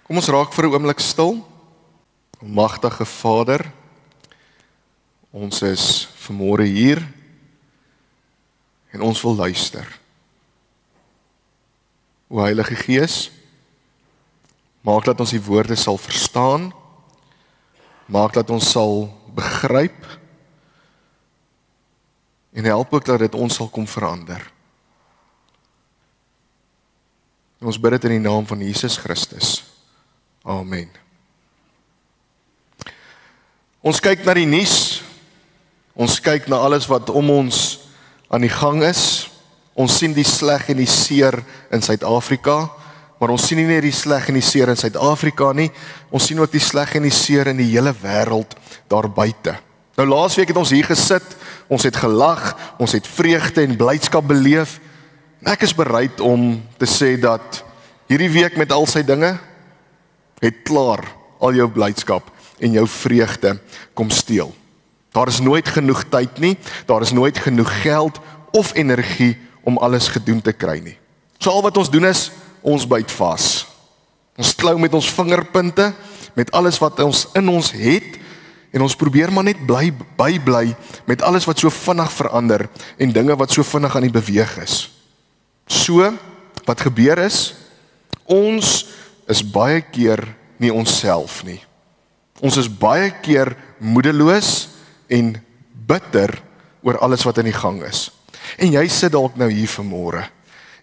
Kom ons raak vir 'n oomblik stil. Magtige Vader, ons is vanmôre hier en ons wil luister. O Heilige Gees, maak dat ons die woorde sal verstaan, maak dat ons sal begryp en help ook dat dit ons sal kom verander. En ons bid dit in die naam van Jesus Christus. Amen. Ons kyk na die nuus, ons kyk na alles wat om ons aan die gang is. Ons sien die sleg en die seer in Suid-Afrika, maar ons sien nie net die sleg en die seer in Suid-Afrika nie, ons sien ook die sleg en die seer in die hele wêreld daar buite. Nou laasweek het ons hier gesit, ons het gelag, ons het vreugde en blydskap beleef, en ek is bereid om te sê dat hierdie week met al sy dinge, het klaar al jou blydskap en jou vreugde kom steel. Daar is nooit genoeg tyd nie, daar is nooit genoeg geld of energie om alles gedoen te kry nie. So al wat ons doen is, ons byt vas. Ons klou met ons vingerpunte, met alles wat ons in ons het, en ons probeer maar net bly met alles wat so vinnig verander, en dinge wat so vinnig aan die beweeg is. So, wat gebeur is, ons is baie keer nie onsself nie. Ons is baie keer moedeloos en bitter oor alles wat in die gang is. En jy sit dalk nou hier vanmôre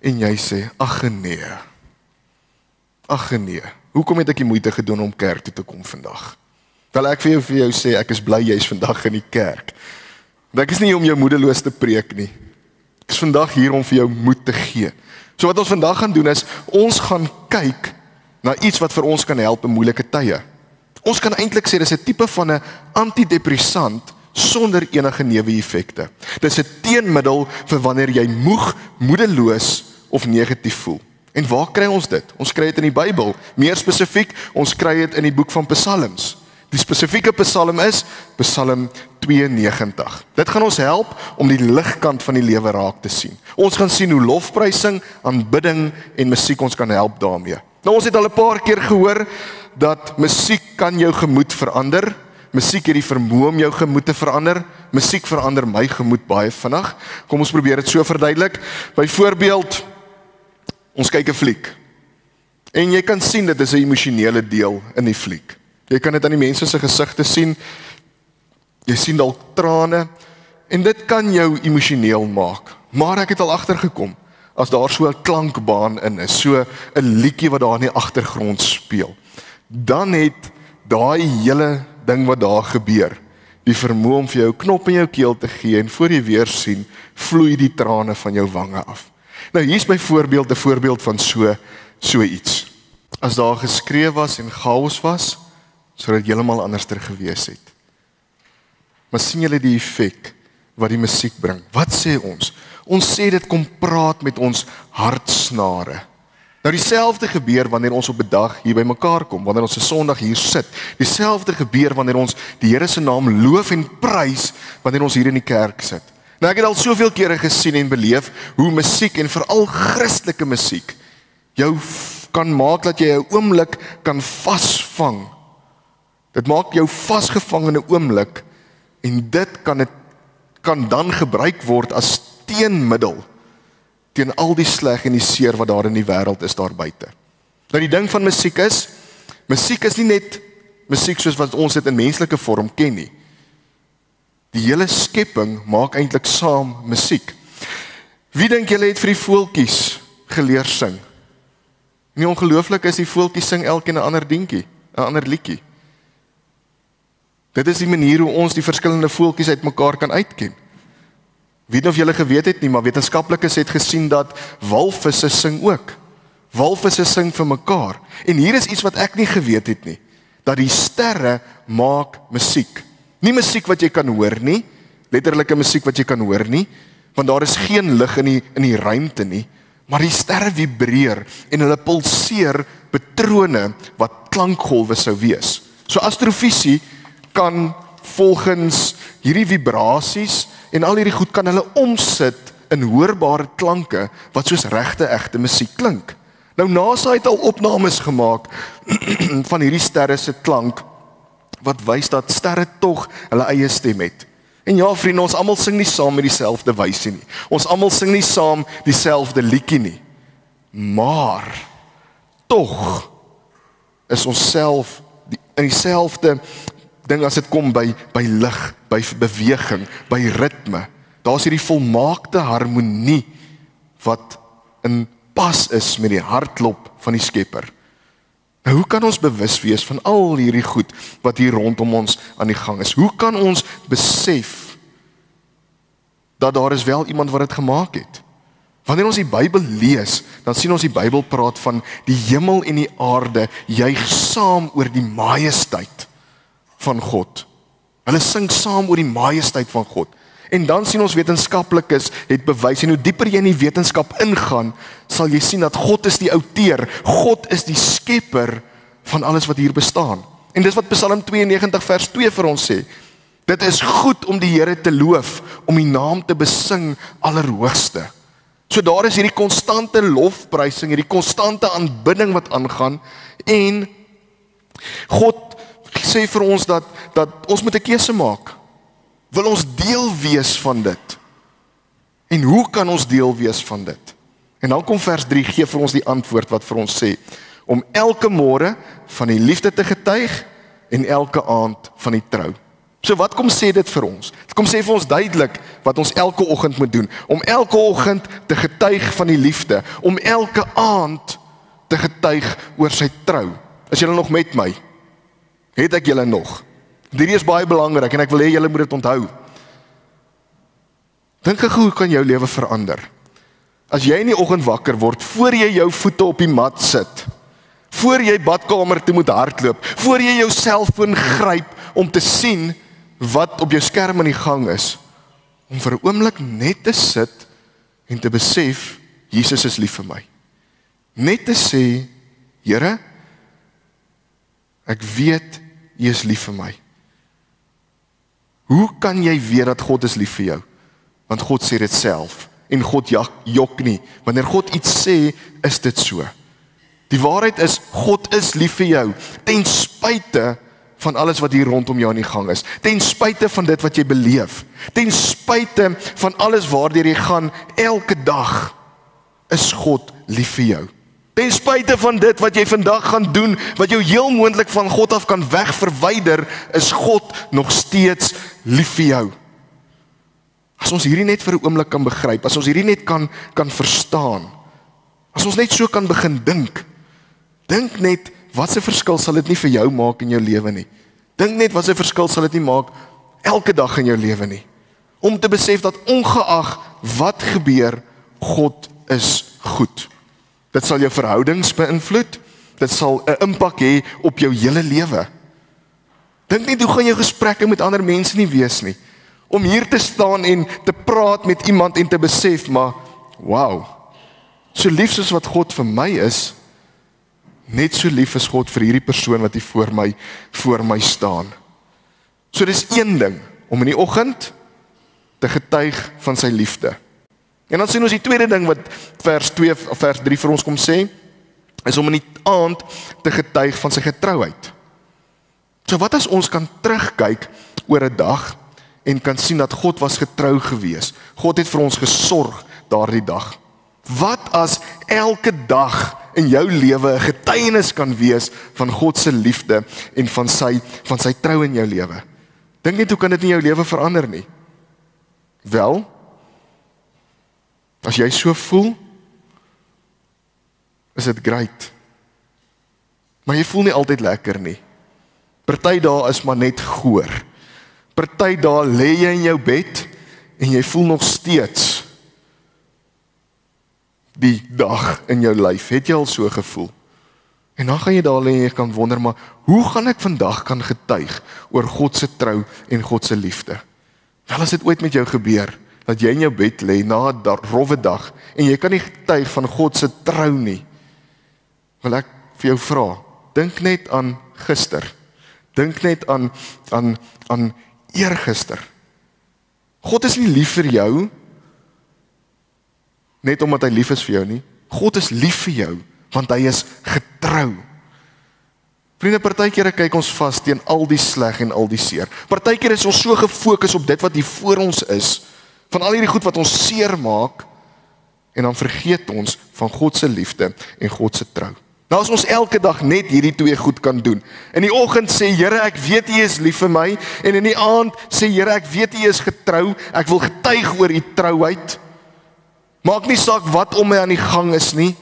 en jy sê, ag nee, hoekom het ek die moeite gedoen om kerk toe te kom vandag? Wel ek vir jou sê, ek is bly jy is vandag in die kerk. Want ek is nie hier om jou moedeloos te preek nie. Ek is vandag hier om vir jou moed te gee. So wat ons vandag gaan doen is, ons gaan kyk na iets wat vir ons kan help in moeilike tye. Ons kan eintlik sê, dis 'n tipe van 'n antidepressant sonder enige neeweffekte. Dis 'n teenmiddel vir wanneer jy moeg, moedeloos of negatief voel. En waar kry ons dit? Ons kry dit in die Bybel. Meer spesifiek, ons kry dit in die boek van Psalms. Die spesifieke Psalm is Psalm 92. Dit gaan ons help om die ligkant van die lewe raak te sien. Ons gaan sien hoe lofprysing, aanbidding en musiek ons kan help daarmee. Nou ons het al 'n paar keer gehoor dat musiek kan jou gemoed verander. Musiek het die vermoë om jou gemoed te verander. Musiek verander my gemoed baie vinnig. Kom ons probeer dit so verduidelik. Byvoorbeeld, ons kyk 'n fliek. En jy kan sien dit is 'n emosionele deel in die fliek. Jy kan dit aan die mense se gesigte sien. Jy sien dalk trane en dit kan jou emosioneel maak. Maar ek het al agtergekom, as daar so 'n klankbaan in is, so 'n liedjie wat daar in die agtergrond speel, dan het daai hele ding wat daar gebeur, die vermoë om vir jou 'n knop in jou keel te gee en voor jy weer sien, vloei die trane van jou wange af. Nou hier's byvoorbeeld 'n voorbeeld van so iets. As daar geskree was en chaos was, sou dit heeltemal anderster gewees het. Maar sien julle die effek wat die musiek bring? Wat sê ons? Ons sê dit kom praat met ons hartsnare. Nou dieselfde gebeur wanneer ons op 'n dag hier by mekaar kom, wanneer ons 'n Sondag hier sit. Dieselfde gebeur wanneer ons die Here se naam loof en prys wanneer ons hier in die kerk sit. Nou ek het al soveel kere gesien en beleef hoe musiek en veral Christelike musiek jou kan maak dat jy 'n oomblik kan vasvang. Dit maak jou vasgevang in 'n oomblik en dit kan dan gebruik word as teenmiddel teen al die sleg en die seer wat daar in die wêreld is daar buite. Nou die ding van musiek is nie net musiek soos wat ons dit in menslike vorm ken nie. Die hele skepping maak eintlik saam musiek. Wie dink julle het vir die voeltjies geleer sing? Nie ongelooflik is die voeltjies sing elkeen 'n ander dingetjie, 'n ander liedjie. Dit is die manier hoe ons die verskillende voeltjies uitmekaar kan uitken. Weet nie of julle geweet het nie, maar wetenskaplikes het gesien dat walvisse sing ook. Walvisse sing vir mekaar. En hier is iets wat ek nie geweet het nie, dat die sterre maak musiek. Nie musiek wat jy kan hoor nie, letterlike musiek wat jy kan hoor nie, want daar is geen lig in die ruimte nie, maar die sterre vibreer en hulle pulseer patrone wat klankgolwe sou wees. So astrofisie kan volgens hierdie vibrasies en al hierdie goed kan hulle omsit in hoorbare klanke wat soos regte egte musiek klink. Nou NASA het al opnames gemaak van hierdie sterre se klank, wat wys dat sterre tog hulle eie stem het. En ja, vriende, ons almal sing nie saam met dieselfde wysie nie. Ons almal sing nie saam dieselfde liedjie nie. Maar tog is ons self in dieselfde ding as dit kom by lig, by beweging, by ritme. Daar's hierdie volmaakte harmonie wat in pas is met die hartklop van die Skepper. Nou, hoe kan ons bewus wees van al hierdie goed wat hier rondom ons aan die gang is? Hoe kan ons besef dat daar is wel iemand wat dit gemaak het? Wanneer ons die Bybel lees, dan sien ons die Bybel praat van die hemel en die aarde juig saam oor die majesteit van God. Hulle sing saam oor die majesteit van God. En dan sien ons wetenskaplikes het bewys, en hoe dieper jy in die wetenskap ingaan, sal jy sien dat God is die outeur, God is die skepper van alles wat hier bestaan. En dis wat Psalm 92 vers 2 vir ons sê. Dit is goed om die Here te loof, om die naam te besing Allerhoogste. So daar is hierdie konstante lofprysing, hierdie konstante aanbidding wat aangaan, en God sê vir ons dat ons moet 'n keuse maak. Wil ons deel wees van dit? En hoe kan ons deel wees van dit? En dan kom vers 3, gee vir ons die antwoord wat vir ons sê, om elke môre van die liefde te getuig, en elke aand van die trou. So wat kom sê dit vir ons? Dit kom sê vir ons duidelik wat ons elke oggend moet doen, om elke oggend te getuig van die liefde, om elke aand te getuig oor sy trou. Is julle nog met my? Het ek julle nog? Hierdie is baie belangrik, en ek wil hê julle moet dit onthou. Dink gou, hoe kan jou lewe verander? As jy in die oggend wakker word, voor jy jou voete op die mat sit, voor jy badkamer toe moet hardloop, voor jy jou selfoon gryp om te sien wat op jou skerm aan die gang is, om vir 'n oomblik net te sit en te besef, Jesus is lief vir my. Net te sê, Here, ek weet, U is lief vir my. Hoe kan jy weet dat God is lief vir jou? Want God sê dit self, en God jok nie. Wanneer God iets sê, is dit so. Die waarheid is, God is lief vir jou, ten spyte van alles wat hier rondom jou aan die gang is, ten spyte van dit wat jy beleef, ten spyte van alles waardeur jy gaan, elke dag is God lief vir jou. Ten spyte van dit wat jy vandag gaan doen, wat jou heel moontlik van God af kan wegverwyder, is God nog steeds lief vir jou. As ons hierdie net vir 'n oomblik kan begryp, as ons hierdie net kan verstaan, as ons net so kan begin dink net, wat 'n verskil sal dit nie vir jou maak in jou lewe nie. Dink net, wat 'n verskil sal dit nie maak elke dag in jou lewe nie. Om te besef dat ongeag wat gebeur, God is goed. Dit sal jou verhoudings beïnvloed, dit sal 'n impak hê op jou hele lewe. Dink net, hoe gaan jou gesprekke met ander mense nie wees nie? Om hier te staan en te praat met iemand en te besef, maar, wow, so lief soos wat God vir my is, net so lief is God vir hierdie persoon wat hier voor my staan. So dis een ding, om in die oggend te getuig van sy liefde. En dan sien ons die tweede ding wat vers 3 vir ons kom sê, is om in die aand te getuig van sy getrouheid. So wat as ons kan terugkyk oor 'n dag en kan sien dat God was getrou gewees. God het vir ons gesorg daardie dag. Wat as elke dag in jou lewe 'n getuienis kan wees van God se liefde en van sy trou in jou lewe? Dink net, hoe kan dit in jou lewe verander nie? Wel, as jy so voel, is dit great. Maar jy voel nie altyd lekker nie. Party dae is maar net goor. Party dae lê jy in jou bed en jy voel nog steeds die dag in jou lyf. Het jy al so gevoel? En dan gaan jy daar lê en jy kan wonder, maar hoe gaan ek vandag kan getuig oor God se trou en God se liefde? Wel, as dit ooit met jou gebeur, dat jy in jou bed lê na 'n rowwe dag en jy kan nie getuig van God se trou nie, wil ek vir jou vra, dink net aan gister. Dink net aan eergister. God is nie lief vir jou net omdat hy lief is vir jou nie. God is lief vir jou want hy is getrou. Vriende, partykeer kyk ons vas teen al die sleg en al die seer. Partykeer is ons so gefokus op dit wat hier voor ons is, van al hierdie goed wat ons seer maak, en dan vergeet ons van God se liefde en God se trou. Nou as ons elke dag net hierdie twee goed kan doen. In die oggend sê, Here, ek weet U is lief vir my, en in die aand sê, Here, ek weet U is getrou, ek wil getuig oor U trouheid. Maak nie saak wat om my aan die gang is nie.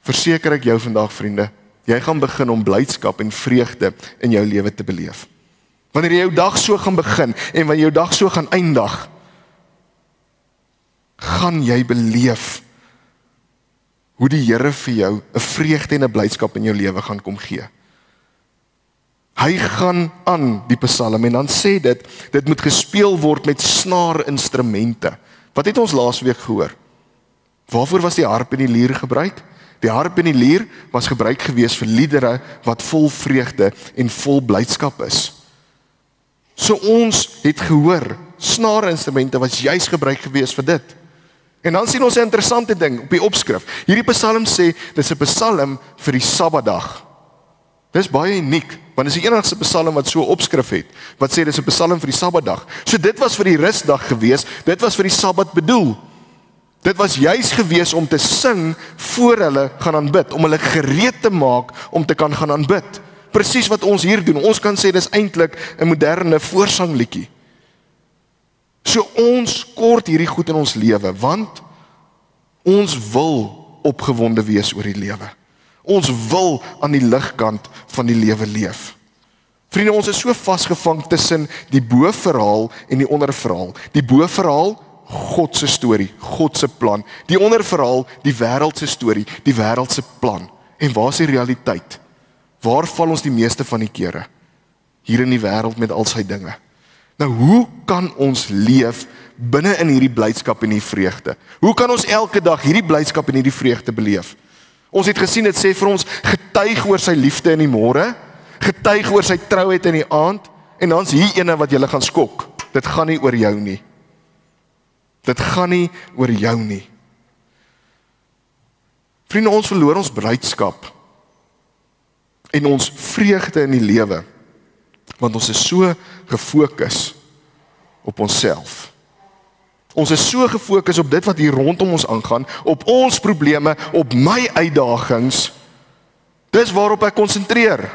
Verseker ek jou vandag, vriende, jy gaan begin om blydskap en vreugde in jou lewe te beleef. Wanneer jy jou dag so gaan begin en wanneer jou dag so gaan eindig, gaan jy beleef hoe die Here vir jou 'n vreugde en 'n blydskap in jou lewe gaan kom gee. Hy gaan aan die Psalm en dan sê dit moet gespeel word met snaarinstrumente. Wat het ons laasweek gehoor? Waarvoor was die harp en die lier gebruik? Die harp en die lier was gebruik gewees vir liedere wat vol vreugde en vol blydskap is. So ons het gehoor, snaarinstrumente was juis gebruik gewees vir dit. En dan sien ons 'n interessante ding op die opskrif. Hierdie Psalm sê, dit is 'n Psalm vir die Sabbatdag. Dis baie uniek, want dit is die enigste Psalm wat so 'n opskrif het, wat sê dit is 'n Psalm vir die Sabbatdag. So dit was vir die rusdag gewees, dit was vir die Sabbat bedoel. Dit was juis gewees om te sing voor hulle gaan aanbid, om hulle gereed te maak om te kan gaan aanbid. Presies wat ons hier doen. Ons kan sê dis eintlik 'n moderne voorsangliedjie. So ons kort hierdie goed in ons lewe, want ons wil opgewonde wees oor die lewe. Ons wil aan die ligkant van die lewe leef. Vriende, ons is so vasgevang tussen die bo-verhaal en die onderverhaal. Die bo-verhaal, God se storie, God se plan. Die onderverhaal, die wêreld se storie, die wêreld se plan. En waar is die realiteit? Waar val ons die meeste van die kere? Hier in die wêreld met al sy dinge. Nou, hoe kan ons leef binne in hierdie blydskap en hierdie vreugde? Hoe kan ons elke dag hierdie blydskap en hierdie vreugde beleef? Ons het gesien, dit sê vir ons, getuig oor sy liefde in die môre, getuig oor sy trouheid in die aand, en dan's hier ene wat julle gaan skok. Dit gaan nie oor jou nie. Dit gaan nie oor jou nie. Vriende, ons verloor ons blydskap en ons vreugde in die lewe, want ons is so gefokus op onsself. Ons is so gefokus op dit wat hier rondom ons aangaan, op ons probleme, op my uitdagings. Dis waarop ek konsentreer.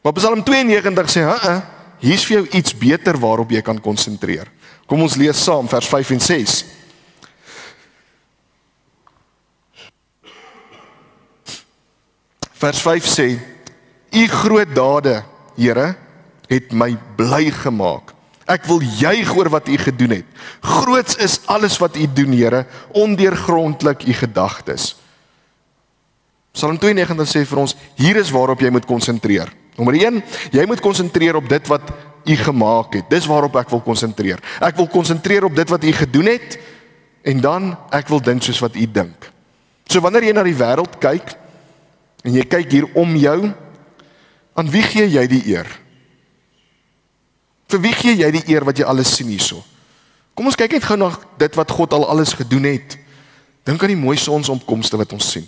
Maar Psalm 92 sê, hier's vir jou iets beter waarop jy kan konsentreer. Kom ons lees saam vers 5 en 6. Vers 5 sê, U groot dade, Here, het my bly gemaak. Ek wil juig oor wat U gedoen het. Groots is alles wat U doen, Here, ondeurgrondlik U gedagtes. Psalm 92 sê vir ons, hier is waarop jy moet konsentreer. Nommer 1, jy moet konsentreer op dit wat U gemaak het. Dis waarop ek wil konsentreer. Ek wil konsentreer op dit wat U gedoen het, en dan ek wil dink soos wat U dink. So wanneer jy na die wêreld kyk, en jy kyk hier om jou, aan wie gee jy die eer? Vir wie gee jy die eer wat jy alles sien hierso? Kom ons kyk net gou na dit wat God al alles gedoen het. Dink aan die mooi sonsopkomste wat ons sien.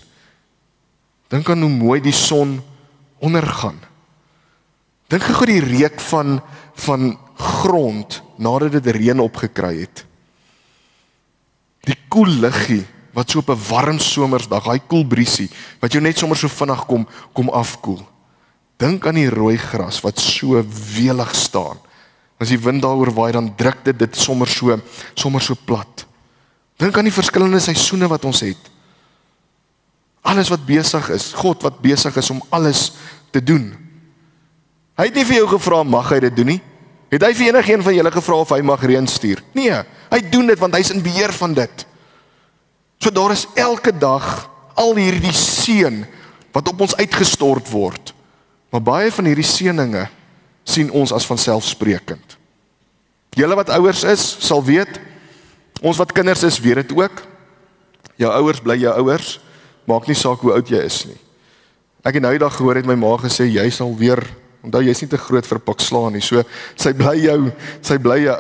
Dink aan hoe mooi die son ondergaan. Dink gou die reuk van grond nadat dit reën opgekry het. Die koel luggie wat so op 'n warm somersdag, daai koel briesie wat jou net sommer so vinnig kom afkoel. Dink aan die rooi gras wat so welig staan. As die wind daaroor waai, dan druk dit sommer so plat. Dink aan die verskillende seisoene wat ons het. Alles wat besig is, God wat besig is om alles te doen. Hy het nie vir jou gevra, mag hy dit doen nie? Het hy vir enigeen van julle gevra of hy mag reën stuur? Nee, hy doen dit want hy's in beheer van dit. So daar is elke dag al hierdie seën wat op ons uitgestort word. Maar baie van hierdie seëninge sien ons as vanselfsprekend. Julle wat ouers is, sal weet, ons wat kinders is, weet dit ook. Jou ouers bly jou ouers, maak nie saak hoe oud jy is nie. Ek het nou die dag gehoor, het my ma gesê, jy sal weer, onthou jy is nie te groot vir pak slaan nie, so sy bly jou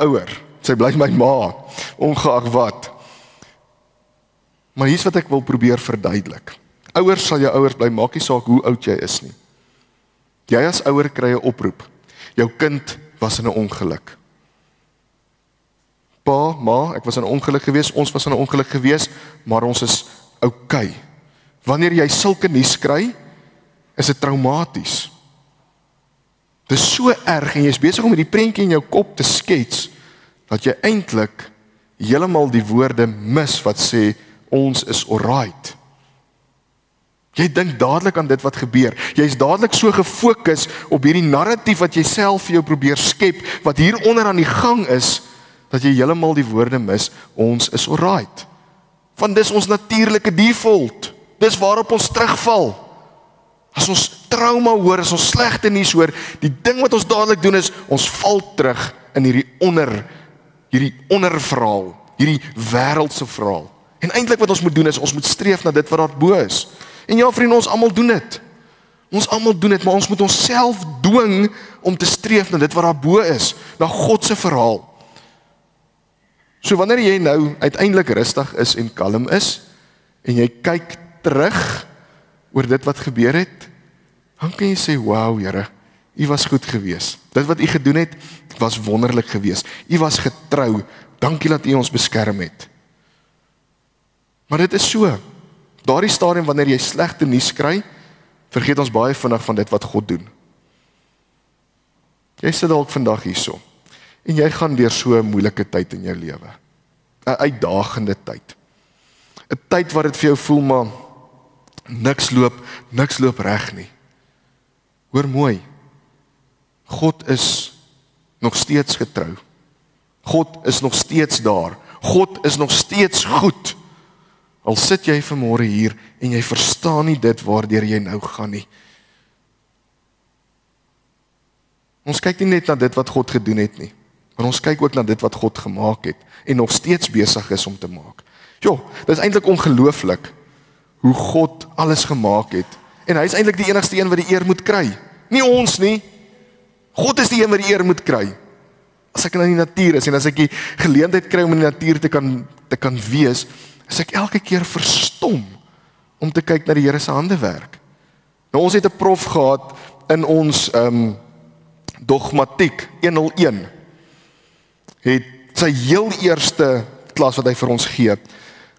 ouer, sy bly my ma, ongeag wat. Maar hier's wat ek wil probeer verduidelik. Ouers sal jou ouers bly, maak nie saak hoe oud jy is nie. Jy as ouer kry 'n oproep. Jou kind was in 'n ongeluk. Pa, ma, ek was in 'n ongeluk gewees, ons was in 'n ongeluk gewees, maar ons is okay. Wanneer jy sulke nuus kry, is dit traumaties. Dit is so erg en jy is besig om die prentjie in jou kop te skets, dat jy eintlik heeltemal die woorde mis wat sê, ons is alright. Jy dink dadelik aan dit wat gebeur. Jy is dadelik so gefokus op hierdie narratief wat jy self vir jou probeer skep, wat hier onder aan die gang is, dat jy heeltemal die woorde mis, ons is alright. Want dis ons natuurlike default. Dis waarop ons terugval. As ons trauma hoor, as ons slegte nuus hoor, die ding wat ons dadelik doen is, ons val terug in hierdie onderverhaal, hierdie wêreldse verhaal. En eintlik wat ons moet doen is, ons moet streef na dit wat daar bo is. En ja vriende, ons almal doen dit. Ons almal doen dit, maar ons moet onsself dwing om te streef na dit wat daar bo is, na God se verhaal. So wanneer jy nou uiteindelik rustig is en kalm is, en jy kyk terug oor dit wat gebeur het, dan kan jy sê, wow Here, U was goed gewees. Dit wat U gedoen het, was wonderlik gewees. U was getrou, dankie dat U ons beskerm het. Maar dit is so, daardie stadium wanneer jy slegte nuus kry, vergeet ons baie vinnig van dit wat God doen. Jy sit dalk vandag hierso, en jy gaan deur so 'n moeilike tyd in jou lewe. 'n Uitdagende tyd. 'n Tyd waar dit vir jou voel, maar niks loop reg nie. Hoor mooi, God is nog steeds getrou. God is nog steeds daar. God is nog steeds goed. Al sit jy vanmôre hier en jy verstaan nie dit waardeur jy nou gaan nie. Ons kyk nie net na dit wat God gedoen het nie, maar ons kyk ook na dit wat God gemaak het en nog steeds besig is om te maak. Jo, dit is eintlik ongelooflik hoe God alles gemaak het. En hy is eintlik die enigste een wat die eer moet kry. Nie ons nie. God is die een wat die eer moet kry. As ek in die natuur is en as ek die geleentheid kry om in die natuur te kan wees, is ek elke keer verstom om te kyk na die Here se handewerk. Nou ons het 'n prof gehad in ons dogmatiek 101. Het sy heel eerste klas wat hy vir ons gee,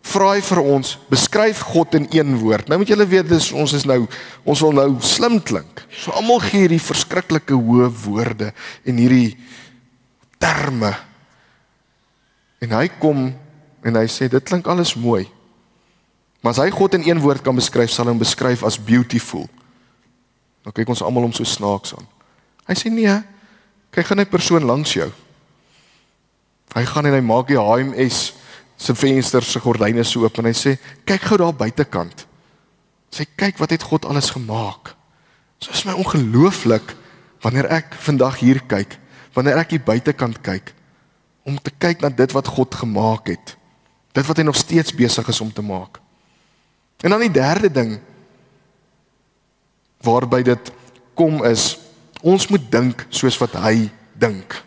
vra hy vir ons, beskryf God in een woord. Nou moet julle weet, ons wil nou slim klink. So almal gee hierdie verskriklike hoë woorde en hierdie terme. En hy kom en hy sê, dit klink alles mooi. Maar as hy God in een woord kan beskryf, sal hy hom beskryf as beautiful. Nou kyk ons almal om so snaaks aan. Hy sê nee, kyk gaan 'n persoon langs jou. Hy gaan en hy maak die HMS se venster se gordyne so oop en hy sê, kyk gou daar buitekant. Sê, kyk wat het God alles gemaak. So is my ongelooflik wanneer ek vandag hier kyk, wanneer ek hier buitekant kyk, om te kyk na dit wat God gemaak het. Dit wat hy nog steeds besig is om te maak. En dan die derde ding, waarby dit kom is, ons moet dink soos wat hy dink.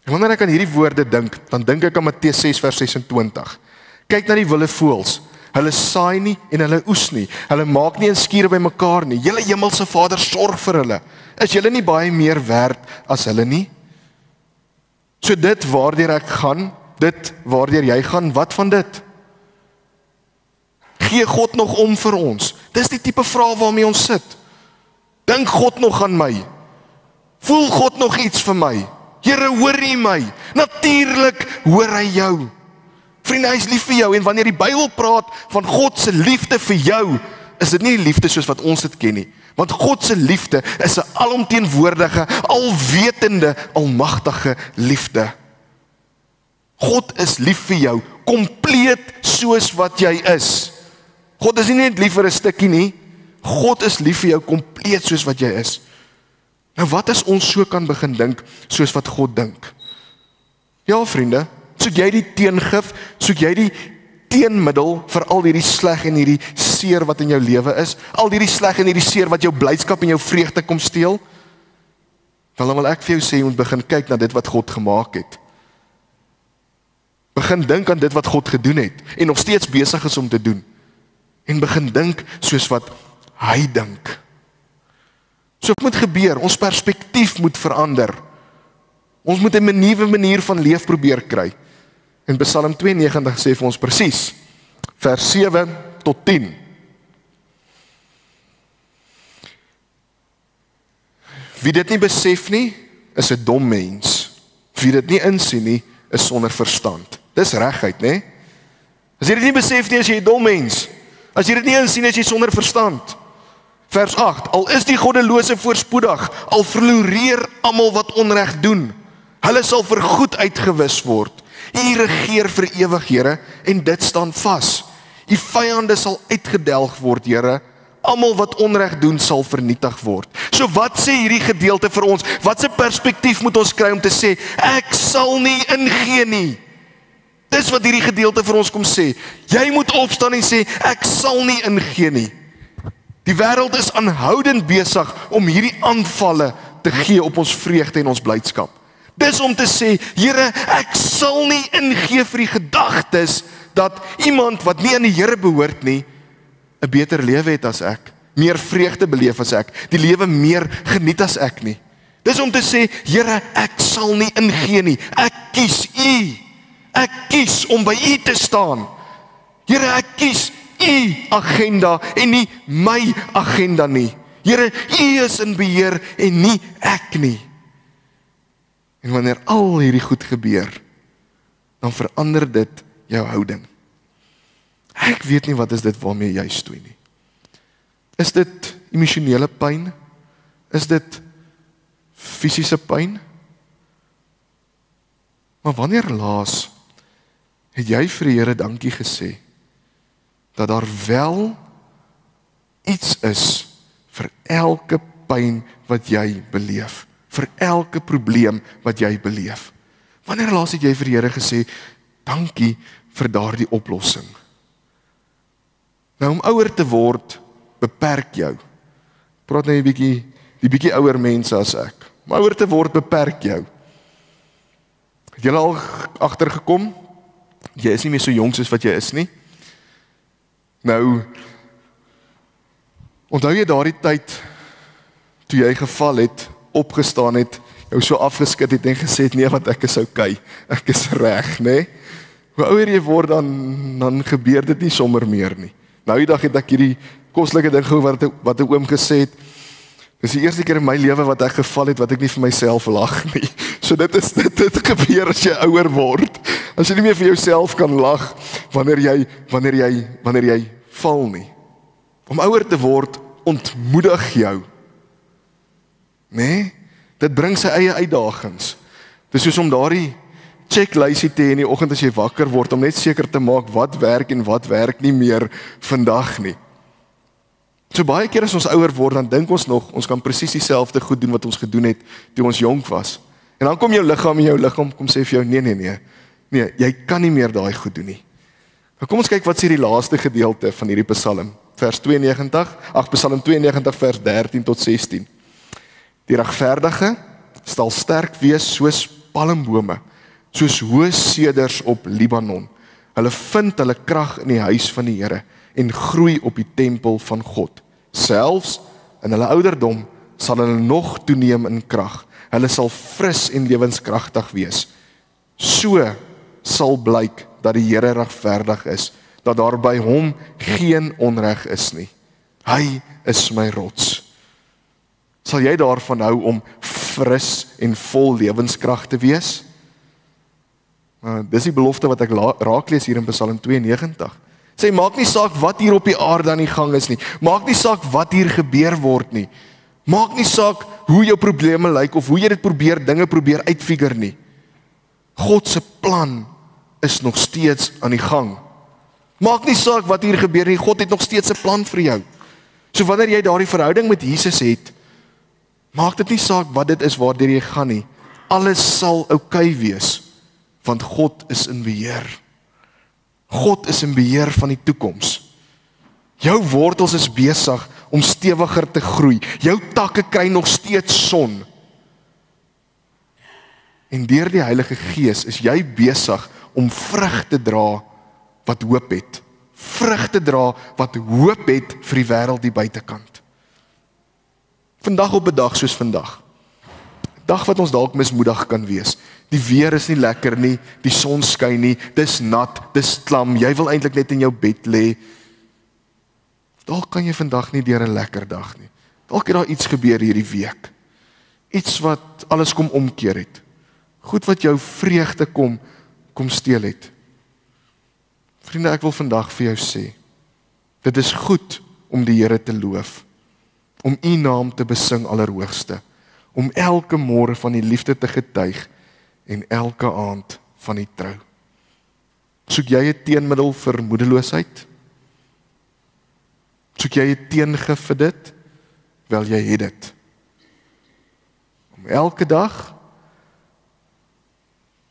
En wanneer ek aan hierdie woorde dink, dan dink ek aan Matteus 6 vers 26. Kyk na die wilde voëls. Hulle saai nie en hulle oes nie. Hulle maak nie 'n skuur by mekaar nie. Julle hemelse Vader sorg vir hulle. Is julle nie baie meer werd as hulle nie? So dit waardeur ek gaan, dit waardeur jy gaan, wat van dit? Gee God nog om vir ons? Dis die tipe vraag waarmee ons sit. Dink God nog aan my? Voel God nog iets vir my? Here, hoor U my? Natuurlik hoor hy jou. Vriende, hy is lief vir jou en wanneer die Bybel praat van God se liefde vir jou, is dit nie die liefde soos wat ons dit ken nie. Want God se liefde is 'n alomteenwoordige, alwetende, almagtige liefde. God is lief vir jou, kompleet soos wat jy is. God is nie net lief vir 'n stukkie nie. God is lief vir jou kompleet soos wat jy is. Nou wat as ons so kan begin dink soos wat God dink? Ja vriende, soek jy die teengif, soek jy die teenmiddel vir al hierdie sleg en hierdie seer wat in jou lewe is, al hierdie sleg en hierdie seer wat jou blydskap en jou vreugde kom steel? Dan wil ek vir jou sê, jy moet begin kyk na dit wat God gemaak het. Begin dink aan dit wat God gedoen het, en nog steeds besig is om te doen. En begin dink soos wat hy dink. So wat moet gebeur? Ons perspektief moet verander. Ons moet 'n nuwe manier van leef probeer kry. En Psalm 92 sê vir ons presies, vers 7 tot 10. Wie dit nie besef nie, is 'n dom mens. Wie dit nie insien nie, is sonder verstand. Dis regheid, né? As jy dit nie besef nie, is jy 'n dom mens. As jy dit nie insien, is jy sonder verstand. Vers 8, al is die goddelose voorspoedig, al floreer almal wat onreg doen, hulle sal vir goed uitgewis word. U regeer vir ewig, Here, en dit staan vas. U vyande sal uitgedelg word, Here. Almal wat onreg doen sal vernietig word. So wat sê hierdie gedeelte vir ons? Wat se perspektief moet ons kry om te sê, ek sal nie ingee nie? Dis wat hierdie gedeelte vir ons kom sê. Jy moet opstaan en sê, ek sal nie ingee nie. Die wêreld is aanhoudend besig om hierdie aanvalle te gee op ons vreugde en ons blydskap. Dis om te sê, Here, ek sal nie ingee vir die gedagtes dat iemand wat nie aan die Here behoort nie, 'n beter lewe het as ek, meer vreugde beleef as ek, die lewe meer geniet as ek nie. Dis om te sê, Here, ek sal nie ingee nie. Ek kies U. Ek kies om by U te staan. Here, ek kies U agenda en nie my agenda nie. Here, U is in beheer en nie ek nie. En wanneer al hierdie goed gebeur, dan verander dit jou houding. Ek weet nie wat is dit waarmee jy stoei nie. Is dit emosionele pyn? Is dit fisiese pyn? Maar wanneer laas het jy vir die Here dankie gesê dat daar wel iets is vir elke pyn wat jy beleef, vir elke probleem wat jy beleef? Wanneer laas het jy vir die Here gesê, dankie vir daardie oplossing? Nou om ouer te word, beperk jou. Praat nou die bietjie ouer mense as ek. Om ouer te word, beperk jou. Het jy al agtergekom? Jy is nie meer so jonk soos wat jy is nie. Nou, onthou jy daardie tyd, toe jy geval het, opgestaan het, jou so afgeskit het en gesê het, nee, want ek is okay, ek is reg, né? Hoe ouer jy word, dan gebeur dit nie sommer meer nie. Nou die dag het ek hierdie koslike ding gehoor wat 'n oom gesê het. Dis die eerste keer in my lewe wat ek geval het wat ek nie vir myself lag nie. So dit gebeur as jy ouer word. As jy nie meer vir jouself kan lag wanneer jy val nie. Om ouer te word ontmoedig jou. Nee, dit bring sy eie uitdagings. Dis soos om daardie checklysie te hê in die oggend as jy wakker word, om net seker te maak wat werk en wat werk nie meer vandag nie. So baie keer as ons ouer word, dan dink ons nog, ons kan presies dieselfde goed doen wat ons gedoen het toe ons jonk was. En dan kom jou liggaam kom sê vir jou, nee, jy kan nie meer daai goed doen nie. Nou kom ons kyk wat sê die laaste gedeelte van hierdie Psalm, Psalm 92 vers 13 tot 16. Die regverdige sal sterk wees soos palmbome, soos hoë seders op Libanon. Hulle vind hulle krag in die huis van die Here en groei op die tempel van God. Selfs in hulle ouderdom sal hulle nog toeneem in krag. Hulle sal fris en lewenskragtig wees. So sal blyk dat die Here regverdig is, dat daar by hom geen onreg is nie. Hy is my rots. Sal jy daarvan hou om fris en vol lewenskrag te wees? Dis die belofte wat ek raak lees hier in Psalm 92. Sê, maak nie saak wat hier op die aarde aan die gang is nie. Maak nie saak wat hier gebeur word nie. Maak nie saak hoe jou probleme lyk of hoe jy dit dinge probeer uitfigure nie. God se plan is nog steeds aan die gang. Maak nie saak wat hier gebeur nie, God het nog steeds 'n plan vir jou. So wanneer jy daardie verhouding met Jesus het, maak dit nie saak wat dit is waardeur jy gaan nie. Alles sal oukei wees, want God is in beheer. God is in beheer van die toekoms. Jou wortels is besig om stewiger te groei. Jou takke kry nog steeds son. En deur die Heilige Gees is jy besig om vrug te dra wat hoop het. Vrug te dra wat hoop het vir die wêreld die buitekant. Vandag op 'n dag soos vandag. Dag wat ons dalk mismoedig kan wees. Die weer is nie lekker nie, die son skyn nie, dis nat, dis klam, jy wil eintlik net in jou bed lê. Dalk kan jy vandag nie deur 'n lekker dag nie. Dalk het daar iets gebeur hierdie week. Iets wat alles kom omkeer het. Goed wat jou vreugde kom steel het. Vriende, ek wil vandag vir jou sê, dit is goed om die Here te loof, om U naam te besing Allerhoogste, om elke môre van die liefde te getuig en elke aand van die trou. Soek jy 'n teenmiddel vir moedeloosheid? Soek jy 'n teengif vir dit? Wel, jy het dit. Om elke dag,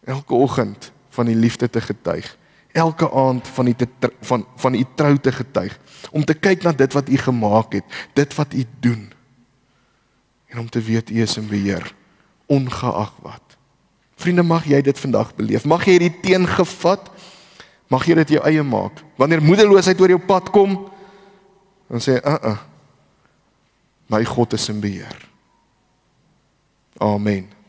elke oggend van die liefde te getuig, elke aand van U trou te getuig, om te kyk na dit wat U gemaak het, dit wat U doen, en om te weet U is in beheer, ongeag wat. Vriende, mag jy dit vandag beleef, mag jy die teengif vat, mag jy dit jou eie maak. Wanneer moedeloosheid oor jou pad kom, dan sê my God is in beheer. Amen.